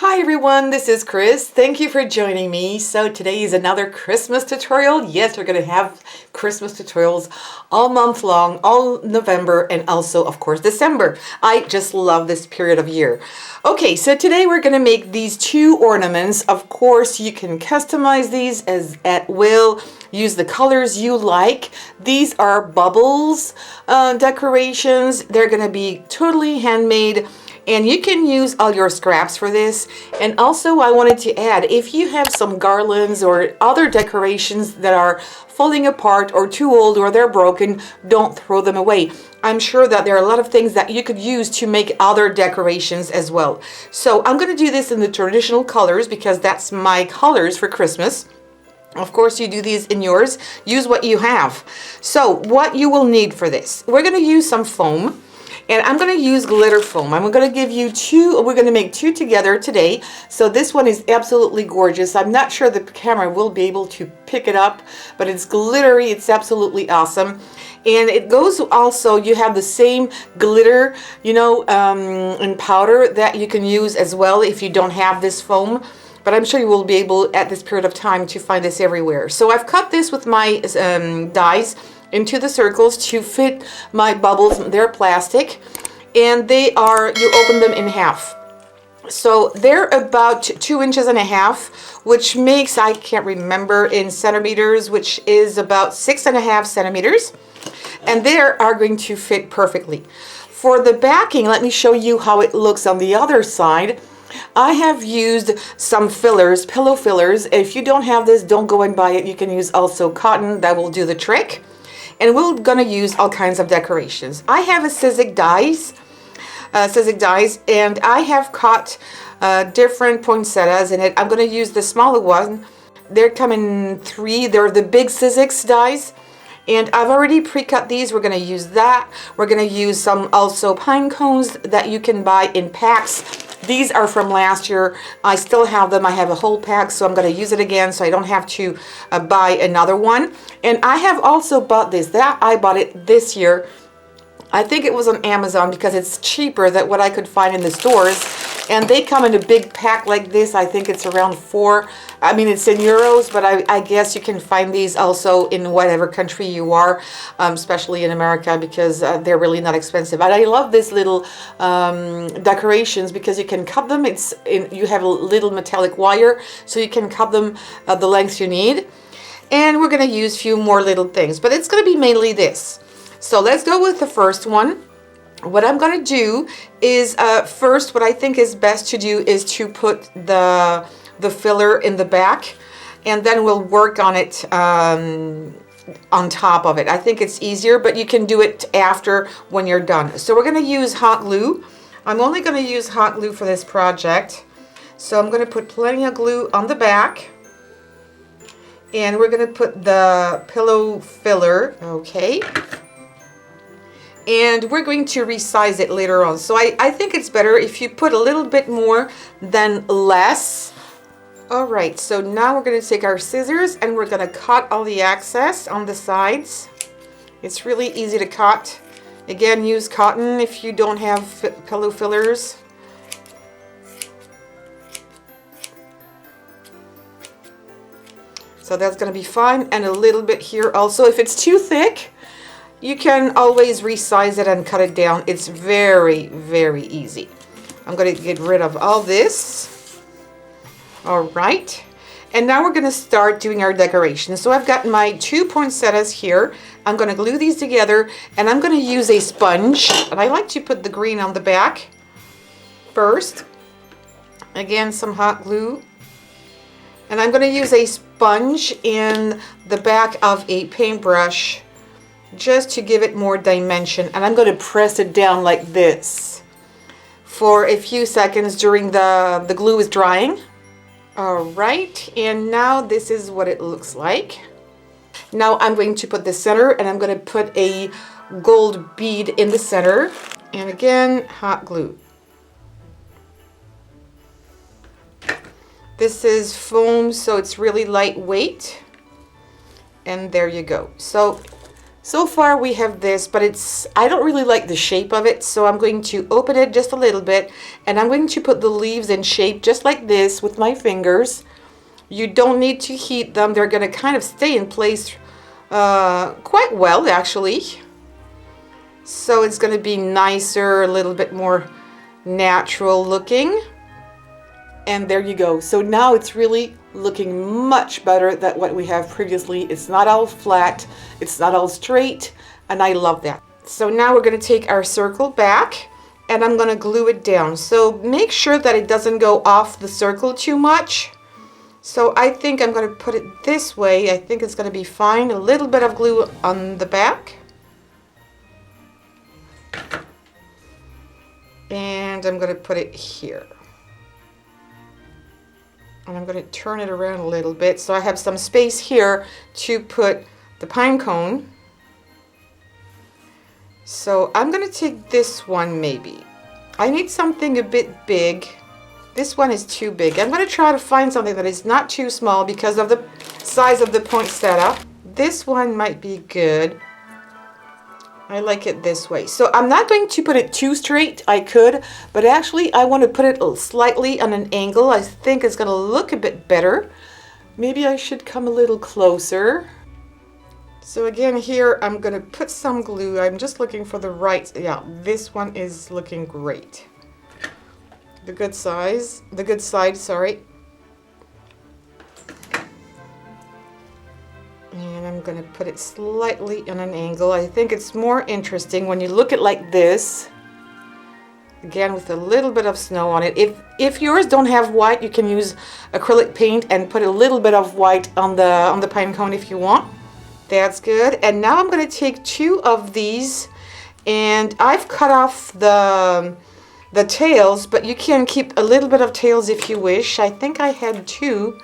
Hi everyone, this is Chris. Thank you for joining me. So today is another Christmas tutorial. Yes, we're going to have Christmas tutorials all month long, all November, and also, of course, December. I just love this period of year. Okay, so today we're going to make these two ornaments. Of course, you can customize these as at will. Use the colors you like. These are bubbles decorations. They're going to be totally handmade. And you can use all your scraps for this. And also I wanted to add, if you have some garlands or other decorations that are falling apart or too old or they're broken, don't throw them away. I'm sure that there are a lot of things that you could use to make other decorations as well. So I'm going to do this in the traditional colors because that's my colors for Christmas. Of course, you do these in yours. Use what you have. So what you will need for this, we're going to use some foam. And I'm going to use glitter foam. I'm going to give you two, we're going to make two together today. So this one is absolutely gorgeous. I'm not sure the camera will be able to pick it up, but it's glittery. It's absolutely awesome. And it goes also, you have the same glitter, you know, in powder that you can use as well if you don't have this foam. But I'm sure you will be able at this period of time to find this everywhere. So I've cut this with my dies into the circles to fit my bubbles. They're plastic and they are, you open them in half. So they're about 2.5 inches, which makes, I can't remember in centimeters, which is about 6.5 centimeters. And they are going to fit perfectly. For the backing, let me show you how it looks on the other side. I have used some fillers, pillow fillers. If you don't have this, don't go and buy it. You can use also cotton, that will do the trick. And we're gonna use all kinds of decorations. I have a sizzig dies, and I have cut different poinsettias in it. I'm gonna use the smaller one. They're coming 3. They're the big sizzix dies. And I've already pre-cut these. We're gonna use that. We're gonna use some also pine cones that you can buy in packs. These are from last year. I still have them. I have a whole pack, so I'm going to use it again so I don't have to buy another one. And I have also bought this. I bought it this year. I think it was on Amazon because it's cheaper than what I could find in the stores. And they come in a big pack like this. I think it's around 4. I mean, it's in euros, but I guess you can find these also in whatever country you are, especially in America, because they're really not expensive. And I love this little decorations because you can cut them. You have a little metallic wire, so you can cut them the length you need. And we're going to use a few more little things, but it's going to be mainly this. So let's go with the first one. What I'm going to do is first, what I think is best to do is to put the filler in the back, and then we'll work on it on top of it. I think it's easier, but you can do it after when you're done. So we're going to use hot glue. I'm only going to use hot glue for this project. So I'm going to put plenty of glue on the back. And we're going to put the pillow filler, okay. And we're going to resize it later on. So I think it's better if you put a little bit more than less. All right, so now we're going to take our scissors and we're going to cut all the excess on the sides. It's really easy to cut. Again, use cotton if you don't have pillow fillers. So that's going to be fine. And a little bit here also. If it's too thick, you can always resize it and cut it down. It's very, very easy. I'm going to get rid of all this. All right. And now we're going to start doing our decoration. So I've got my 2 poinsettias here. I'm going to glue these together and I'm going to use a sponge. And I like to put the green on the back first. Again, some hot glue. And I'm going to use a sponge in the back of a paintbrush just to give it more dimension, and I'm going to press it down like this for a few seconds during the glue is drying. All right, and now this is what it looks like. Now I'm going to put the center, and I'm going to put a gold bead in the center, and again hot glue. This is foam, so it's really lightweight, and there you go. So So far we have this, but I don't really like the shape of it, so I'm going to open it just a little bit, and I'm going to put the leaves in shape just like this with my fingers. You don't need to heat them. They're going to kind of stay in place quite well, actually. So it's going to be nicer, a little bit more natural looking. And there you go. So now it's really looking much better than what we have previously. It's not all flat, it's not all straight, and I love that. So now we're going to take our circle back, and I'm going to glue it down. So make sure that it doesn't go off the circle too much. So I think I'm going to put it this way. I think it's going to be fine. A little bit of glue on the back. And I'm going to put it here. And I'm going to turn it around a little bit so I have some space here to put the pine cone. So I'm going to take this one maybe. I need something a bit big. This one is too big. I'm going to try to find something that is not too small because of the size of the poinsettia. This one might be good. I like it this way. So I'm not going to put it too straight. I could, but actually I want to put it slightly on an angle. I think it's going to look a bit better. Maybe I should come a little closer. So again here I'm going to put some glue. I'm just looking for the right, yeah, this one is looking great. The good side, sorry. And I'm going to put it slightly on an angle. I think it's more interesting when you look at it like this. Again, with a little bit of snow on it. If yours don't have white, you can use acrylic paint and put a little bit of white on the pine cone if you want. That's good. And now I'm going to take two of these, and I've cut off the tails, but you can keep a little bit of tails if you wish. I think I had two.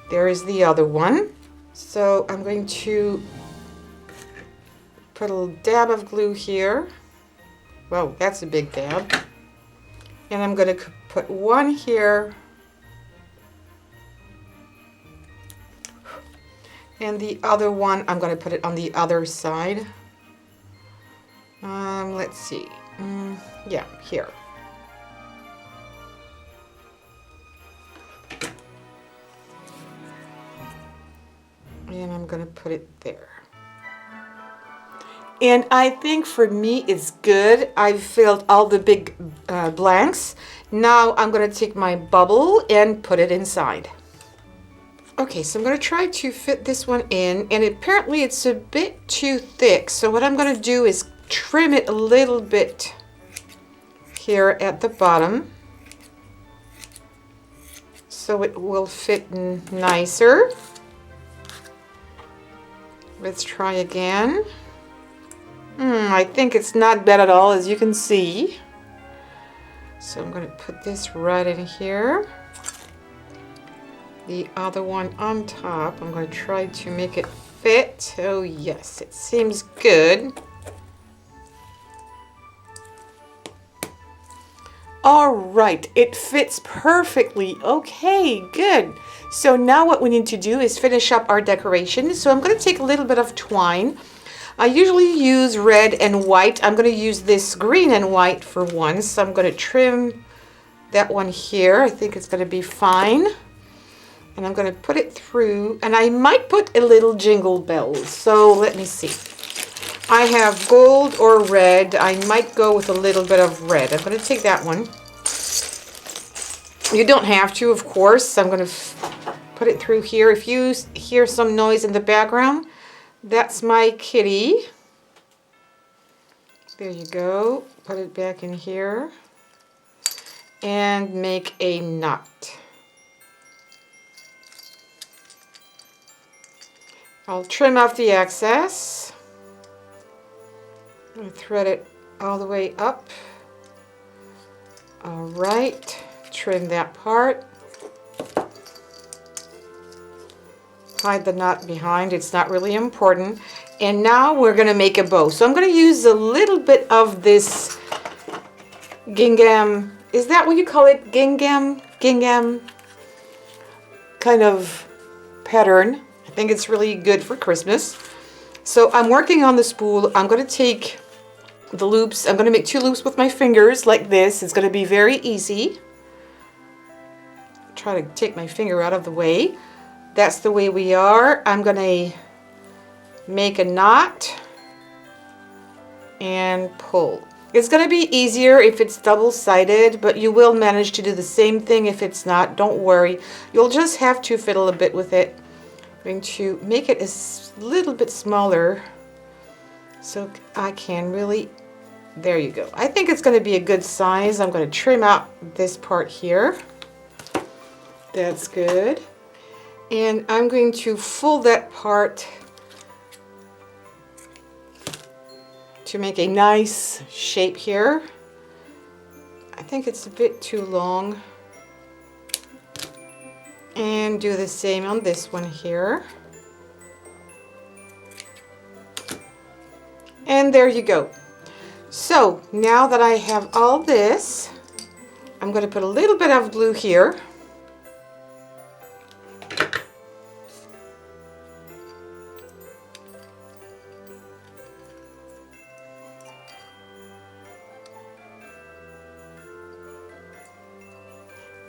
There is the other one. So I'm going to put a little dab of glue here. Whoa, that's a big dab. And I'm going to put one here. And the other one, I'm going to put it on the other side. Let's see. Yeah, here. And I'm going to put it there. And I think for me it's good. I've filled all the big blanks. Now I'm going to take my bubble and put it inside. Okay, so I'm going to try to fit this one in, and apparently it's a bit too thick. So what I'm going to do is trim it a little bit here at the bottom so it will fit nicer. Let's try again. I think it's not bad at all, as you can see. So I'm going to put this right in here. The other one on top. I'm going to try to make it fit. Oh yes, it seems good. All right, it fits perfectly. Okay, good. So now what we need to do is finish up our decoration. So I'm going to take a little bit of twine. I usually use red and white. I'm going to use this green and white for once. So I'm going to trim that one here. I think it's going to be fine. And I'm going to put it through. And I might put a little jingle bells. So let me see. I have gold or red. I might go with a little bit of red. I'm going to take that one. You don't have to, of course. I'm going to put it through here. If you hear some noise in the background, that's my kitty. There you go. Put it back in here. And make a knot. I'll trim off the excess. I'm going to thread it all the way up. All right, trim that part. Hide the knot behind, it's not really important. And now we're going to make a bow. So I'm going to use a little bit of this gingham. Is that what you call it? Gingham? Gingham kind of pattern. I think it's really good for Christmas. So I'm working on the spool. I'm going to take the loops. I'm going to make 2 loops with my fingers like this. It's going to be very easy. Try to take my finger out of the way. That's the way we are. I'm going to make a knot and pull. It's going to be easier if it's double-sided, but you will manage to do the same thing if it's not. Don't worry. You'll just have to fiddle a bit with it. I'm going to make it a little bit smaller so I can really, there you go. I think it's going to be a good size. I'm going to trim out this part here. That's good. And I'm going to fold that part to make a nice shape here. I think it's a bit too long. And do the same on this one here. And there you go. So now that I have all this, I'm going to put a little bit of glue here.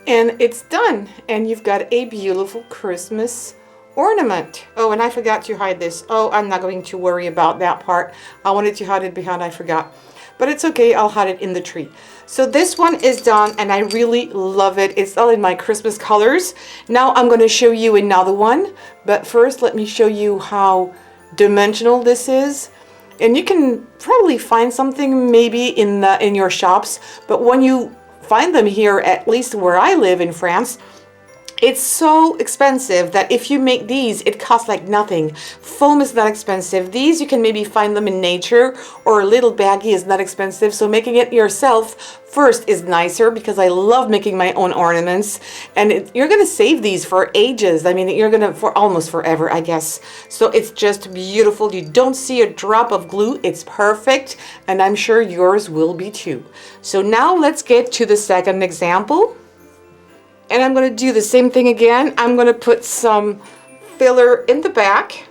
And it's done, and you've got a beautiful Christmas ornament. Oh, and I forgot to hide this. Oh, I'm not going to worry about that part. I wanted to hide it behind, I forgot. But it's okay, I'll hide it in the tree. So this one is done, and I really love it. It's all in my Christmas colors. Now I'm going to show you another one, but first let me show you how dimensional this is. And you can probably find something maybe in your shops, but when you find them here, at least where I live in France, it's so expensive that if you make these, it costs like nothing. Foam is not expensive. These, you can maybe find them in nature, or a little baggie is not expensive. So making it yourself first is nicer, because I love making my own ornaments. And you're going to save these for ages. I mean, you're going to, for almost forever, I guess. So it's just beautiful. You don't see a drop of glue. It's perfect. And I'm sure yours will be too. So now let's get to the second example. And I'm going to do the same thing again. I'm going to put some filler in the back.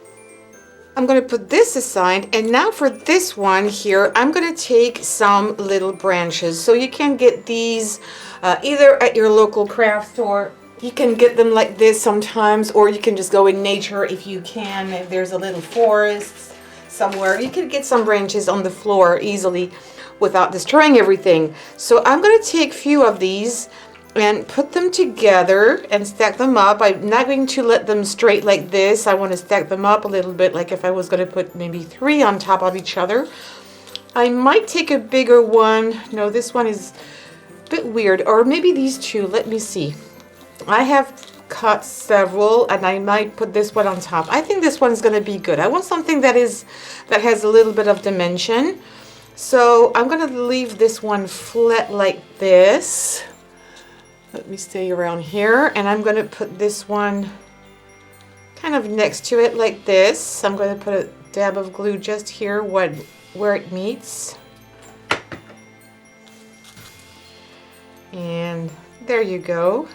I'm going to put this aside. And now for this one here, I'm going to take some little branches. So you can get these either at your local craft store. You can get them like this sometimes, or you can just go in nature if you can. If there's a little forest somewhere, you can get some branches on the floor easily without destroying everything. So I'm going to take a few of these and put them together and stack them up. I'm not going to let them straight like this. I want to stack them up a little bit, like if I was going to put maybe 3 on top of each other. I might take a bigger one. No, this one is a bit weird. Or maybe these 2. Let me see. I have cut several, and I might put this one on top. I think this one's going to be good. I want something that has a little bit of dimension. So I'm going to leave this one flat like this. Let me stay around here, and I'm going to put this one kind of next to it like this. I'm going to put a dab of glue just here where it meets. And there you go.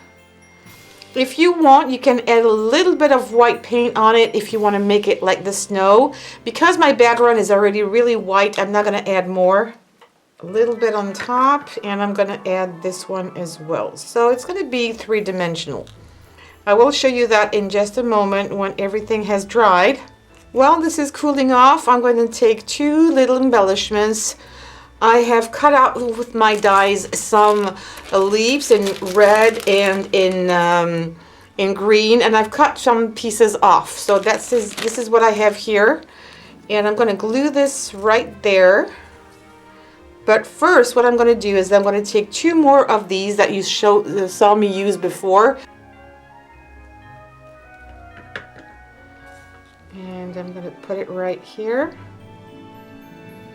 If you want, you can add a little bit of white paint on it if you want to make it like the snow. Because my background is already really white, I'm not going to add more. A little bit on top, and I'm going to add this one as well. So it's going to be 3-dimensional. I will show you that in just a moment when everything has dried. While this is cooling off, I'm going to take 2 little embellishments. I have cut out with my dies some leaves in red and in green, and I've cut some pieces off. So this is what I have here, and I'm going to glue this right there. But first, what I'm going to do is I'm going to take 2 more of these that you saw me use before. And I'm going to put it right here.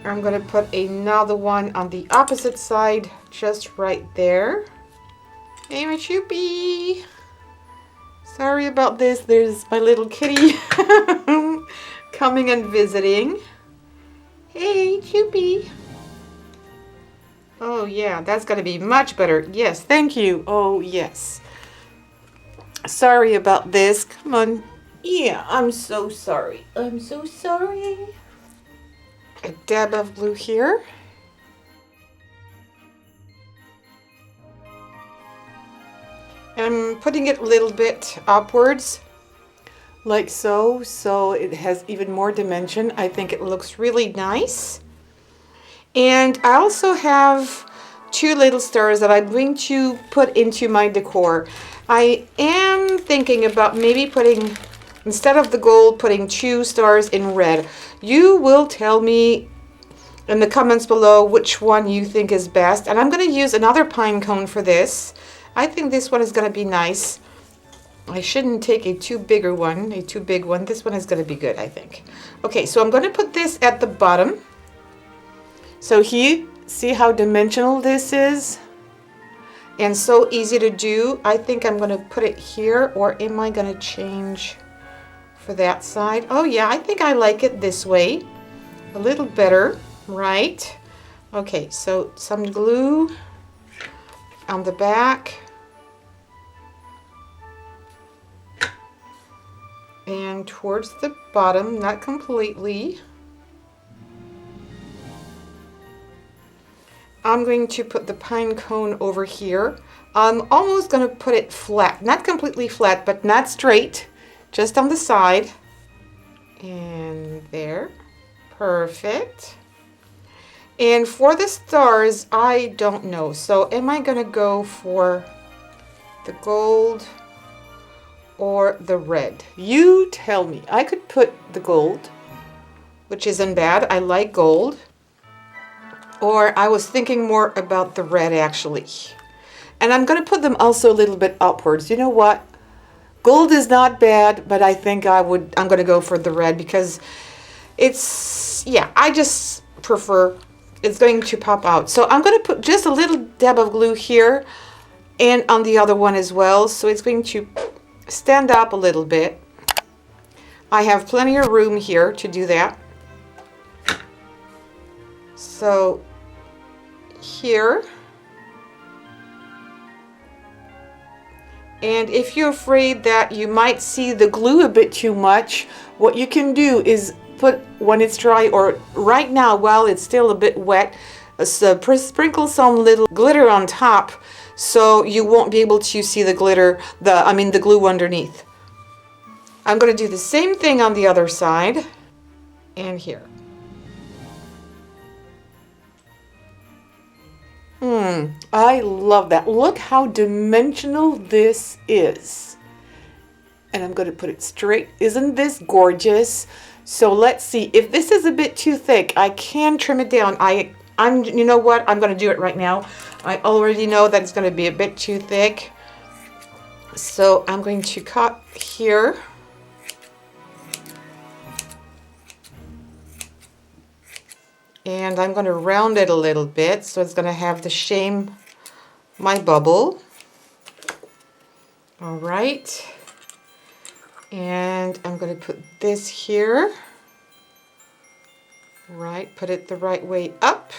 I'm going to put another one on the opposite side, just right there. Hey, my Choopy! Sorry about this. There's my little kitty coming and visiting. Hey, Choopy! Oh yeah, that's gonna be much better. Yes, thank you. Oh yes. Sorry about this. Come on. Yeah, I'm so sorry. I'm so sorry. A dab of glue here. I'm putting it a little bit upwards, like so, so it has even more dimension. I think it looks really nice. And I also have two little stars that I'm going to put into my decor. I am thinking about maybe putting, instead of the gold, putting two stars in red. You will tell me in the comments below which one you think is best. And I'm going to use another pine cone for this. I think this one is going to be nice. I shouldn't take a too big one. This one is going to be good, I think. Okay, so I'm going to put this at the bottom. So here, see how dimensional this is? And so easy to do. I think I'm going to put it here, or am I going to change for that side? Oh yeah, I think I like it this way. A little better, right? Okay, so some glue on the back. And towards the bottom, not completely. I'm going to put the pine cone over here. I'm almost going to put it flat, not completely flat, but not straight, just on the side. And there, perfect. And for the stars, I don't know. So am I going to go for the gold or the red? You tell me. I could put the gold, which isn't bad. I like gold. Or I was thinking more about the red actually. And I'm going to put them also a little bit upwards. You know what? Gold is not bad, but I think I'm going to go for the red because it's, yeah, I just prefer, it's going to pop out. So I'm going to put just a little dab of glue here and on the other one as well. So it's going to stand up a little bit. I have plenty of room here to do that. So here, and if you're afraid that you might see the glue a bit too much, what you can do is put, when it's dry or right now while it's still a bit wet, sprinkle some little glitter on top so you won't be able to see the glitter, the glue underneath. I'm going to do the same thing on the other side and here. I love that. Look how dimensional this is. And I'm going to put it straight. Isn't this gorgeous? So let's see. If this is a bit too thick, I can trim it down. You know what? I'm going to do it right now. I already know that it's going to be a bit too thick. So I'm going to cut here. And I'm going to round it a little bit so it's going to have the shape my bubble. All right. And I'm going to put this here. Right, put it the right way up.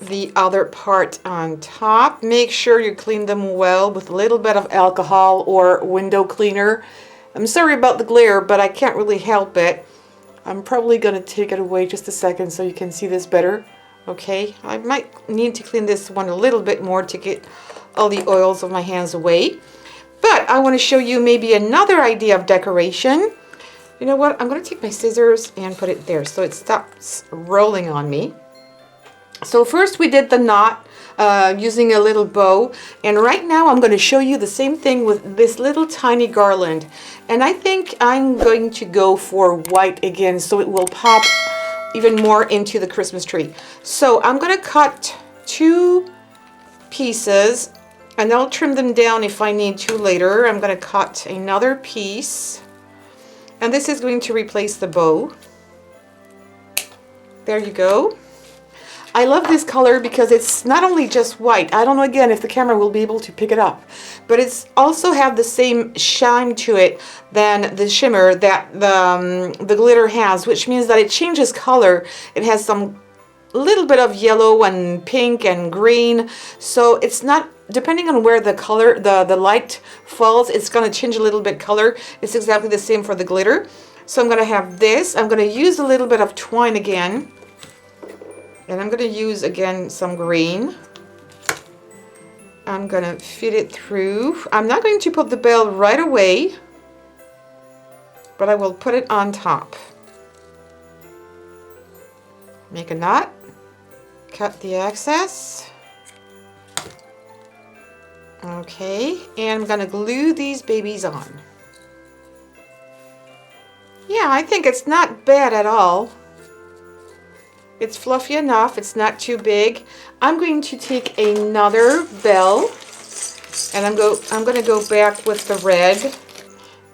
The other part on top. Make sure you clean them well with a little bit of alcohol or window cleaner. I'm sorry about the glare, but I can't really help it. I'm probably going to take it away just a second so you can see this better. Okay, I might need to clean this one a little bit more to get all the oils of my hands away. But I want to show you maybe another idea of decoration. You know what? I'm going to take my scissors and put it there so it stops rolling on me. So first we did the knot using a little bow, and right now I'm going to show you the same thing with this little tiny garland. And I think I'm going to go for white again so it will pop even more into the Christmas tree. So I'm going to cut 2 pieces and I'll trim them down if I need to later. I'm going to cut another piece and this is going to replace the bow. There you go. I love this color because it's not only just white. I don't know again if the camera will be able to pick it up, but it's also have the same shine to it than the shimmer that the glitter has, which means that it changes color. It has some little bit of yellow and pink and green, so it's not depending on where the color, the light falls, it's going to change a little bit color. It's exactly the same for the glitter. So I'm going to have this. I'm going to use a little bit of twine again. And I'm going to use again some green. I'm going to fit it through. I'm not going to put the bell right away, but I will put it on top. Make a knot. Cut the excess. Okay, and I'm going to glue these babies on. Yeah, I think it's not bad at all. It's fluffy enough, it's not too big. I'm going to take another bell and I'm going to go back with the red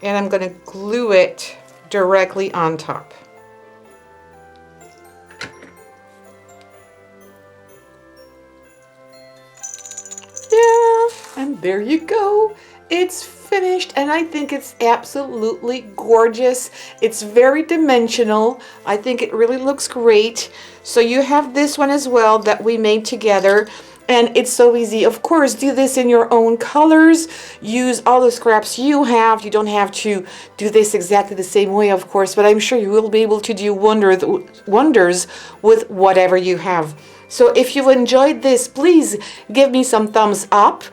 and I'm going to glue it directly on top. Yeah, and there you go. It's finished and I think it's absolutely gorgeous. It's very dimensional. I think it really looks great. So you have this one as well that we made together. And it's so easy. Of course, do this in your own colors. Use all the scraps you have. You don't have to do this exactly the same way, of course, but I'm sure you will be able to do wonders with whatever you have. So if you've enjoyed this, please give me some thumbs up.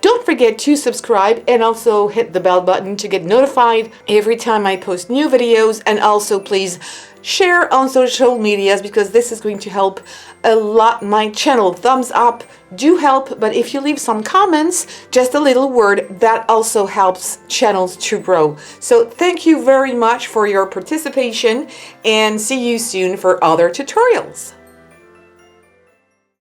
Don't forget to subscribe and also hit the bell button to get notified every time I post new videos. And also please share on social medias because this is going to help a lot my channel. Thumbs up do help, but if you leave some comments, just a little word, that also helps channels to grow. So thank you very much for your participation and see you soon for other tutorials.